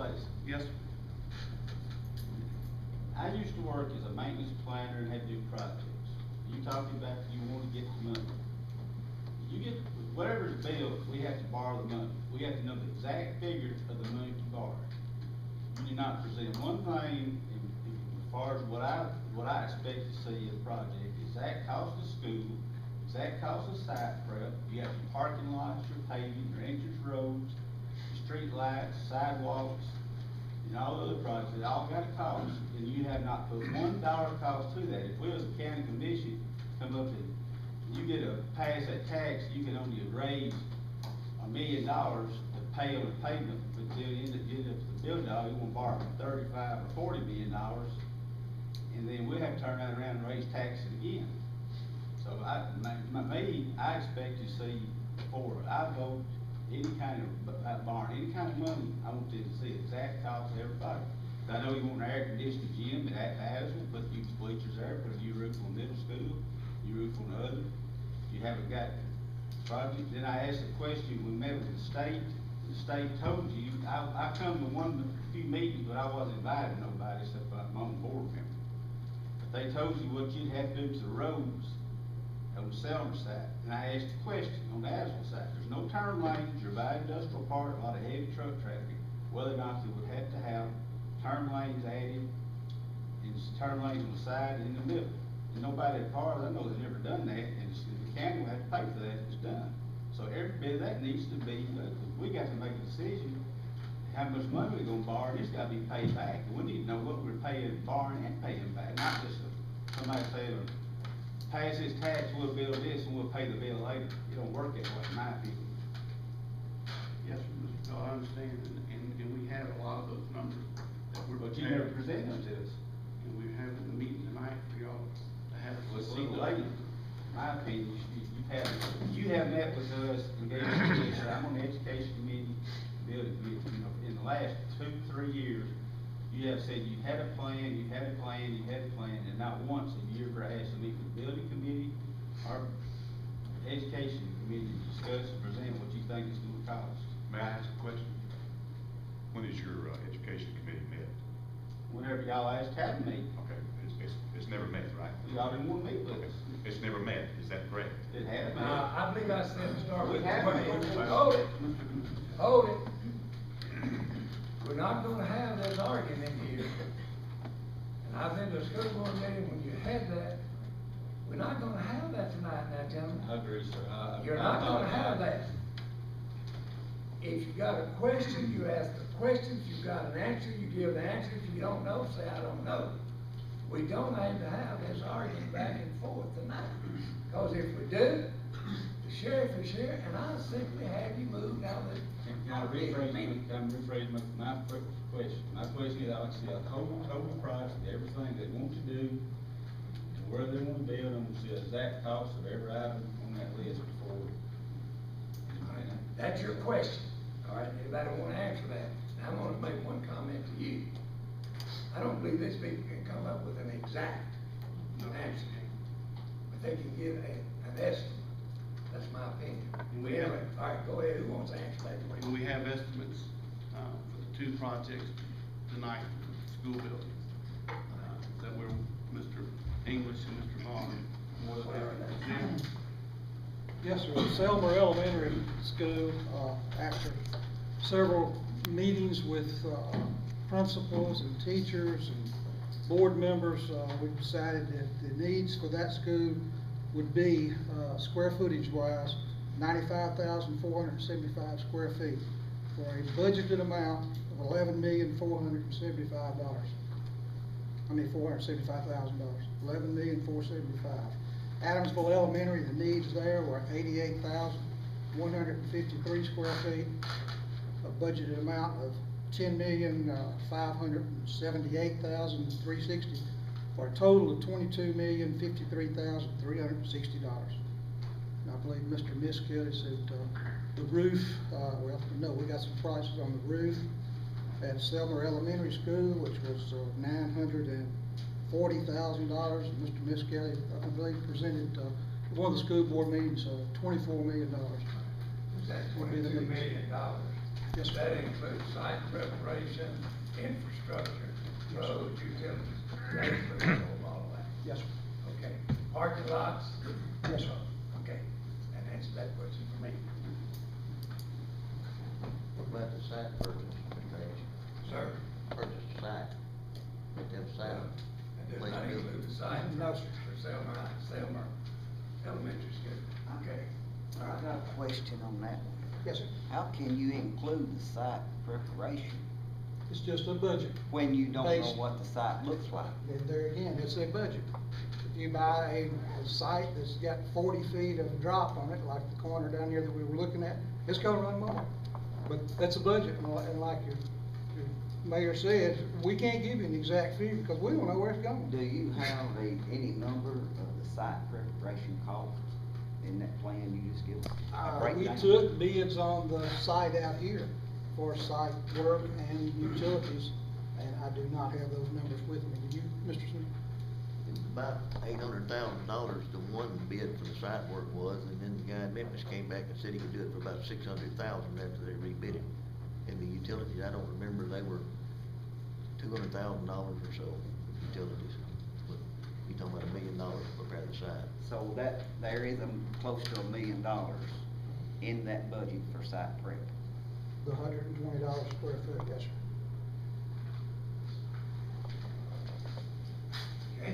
place. Yes, sir. I used to work as a maintenance planner and had to do projects. You talking about you want to get the money. You get, whatever's billed, we have to borrow the money. We have to know the exact figure of the money to borrow. You do not present one thing as far as what I expect to see in a project, exact cost of school, exact cost of site prep, you have your parking lots, your paving, your entrance roads, your street lights, sidewalks, and all other projects, they all got a cost, and you have not put $1 cost to that. If we as a county commission come up and you get a pass that tax, you can only raise $1 million to pay on the payment, but till you end up getting up to the bill dollar, you want to borrow $35 or $40 million, and then we have to turn around and raise taxes again. So I expect to see, before I vote any kind of borrowing, any kind of money, I want to see exact cost of everybody. I know you want an air conditioned gym at Addison, put your bleachers there, put a new roof on middle school, new roof on the other. If you haven't got projects, then I asked the question, we met with the state told you, I come to a few meetings, but I wasn't invited to nobody except my own board member. But they told you what you'd have to do to the roads on the Selmer side. And I asked the question, on the Addison side, there's no turn lanes, you're by industrial park, a lot of heavy truck traffic, whether or not they would have to have turn lanes added, and turn lanes on the side and in the middle. And nobody as far as I know has ever done that, and the county will have to pay for that if it's done. So every bit of that needs to be, we got to make a decision, how much money we're gonna borrow, and it's gotta be paid back. And we need to know what we're paying, borrowing and paying back, not just somebody saying, pass this tax, we'll build this, and we'll pay the bill later. It don't work that way, in my opinion. Yes, sir, Mr. Bell, I understand, and we have a lot of those numbers that we're. But you never present them to us. And we're having a meeting tonight for y'all to have. Well, see, lady, my opinion, you have met with us and gave us a list. I'm on the education committee, building committee, in the last 2-3 years, you have said you had a plan, and not once have you ever asked to meet with the building committee or education committee to discuss and present what you think it's gonna cost. May I ask a question? When is your education committee met? Whenever y'all asked to have a meeting. Okay, it's never met, right? Y'all didn't want to meet with Okay. us. It's never met, is that correct? It had a I believe I said to start with. We have Hold it. Hold it. We're not gonna have this argument here. And I've been to a school board meeting when you had that. We're not gonna have that tonight now, gentlemen. I agree, sir. You're not gonna have that. If you got a question, you ask the questions. If you got an answer, you give the answer. If you don't know, say, I don't know. We don't have to have this argument back and forth tonight. Because if we do, the sheriff is here, and I'll simply have you move down the. Can I rephrase my question? My question is, I like to see a total price of everything they want to do, and where they want to build, and we'll see the exact cost of every item on that list before. That's your question, all right? Anybody want to answer that? Now, I'm gonna make one comment to you. I don't believe these people can come up with an exact answer, but they can give an estimate. That's my opinion. Anyway, all right, go ahead. Who wants to answer that? And we have estimates, for the 2 projects tonight, for the school buildings, that were Mr. English and Mr. Vaughn. Yes, sir. Selmer Elementary School, after several meetings with principals and teachers and board members, we decided that the needs for that school would be, square footage wise, 95,475 square feet for a budgeted amount of $11,475,000. $11,475,000. Adamsville Elementary, the needs there were 88,153 square feet, a budgeted amount of $10,578,360 for a total of $22,053,360. And I believe Mr. Miskelly said the roof, well, no, we got some prices on the roof at Selmer Elementary School, which was $940,000, and Mr. Miskelly, I believe, presented one of the school board meetings, $24 million. Is that $22 million? Yes, sir. That includes site preparation, infrastructure, Yes, sir. roads, utilities, that includes all of that. Yes, sir. Okay, parking lots? Yes, sir. Okay, and answer that question for me. What about the site purchase, Mr. Davis? Sir? Purchase the site, let them site. That does place not building. include the site No, for sir. Selmer Elementary School. Okay. All I right. got a question on that one. Yes, sir. How can you include the site preparation It's just a budget. when you don't know Based- what the site looks like? And there again, it's a budget. If you buy a site that's got 40 feet of drop on it, like the corner down here that we were looking at, it's gonna run more. But that's a budget, and like your mayor said, we can't give you an exact figure, because we don't know where it's going. Do you have any number of the site preparation cost in that plan you just give? A We breakdown? took bids on the site out here for site work and utilities, and I do not have those numbers with me. Do you, Mr. Smith? It's about $800,000, the one bid for the site work was, and then the guy in Memphis came back and said he could do it for about $600,000 after they rebid it. And the utilities, I don't remember, they were $200,000 or so, utilities. But you're talking about $1 million to prepare the site. So that, there is close to $1 million in that budget for site prep. The $120 square foot, yes, sir. Okay.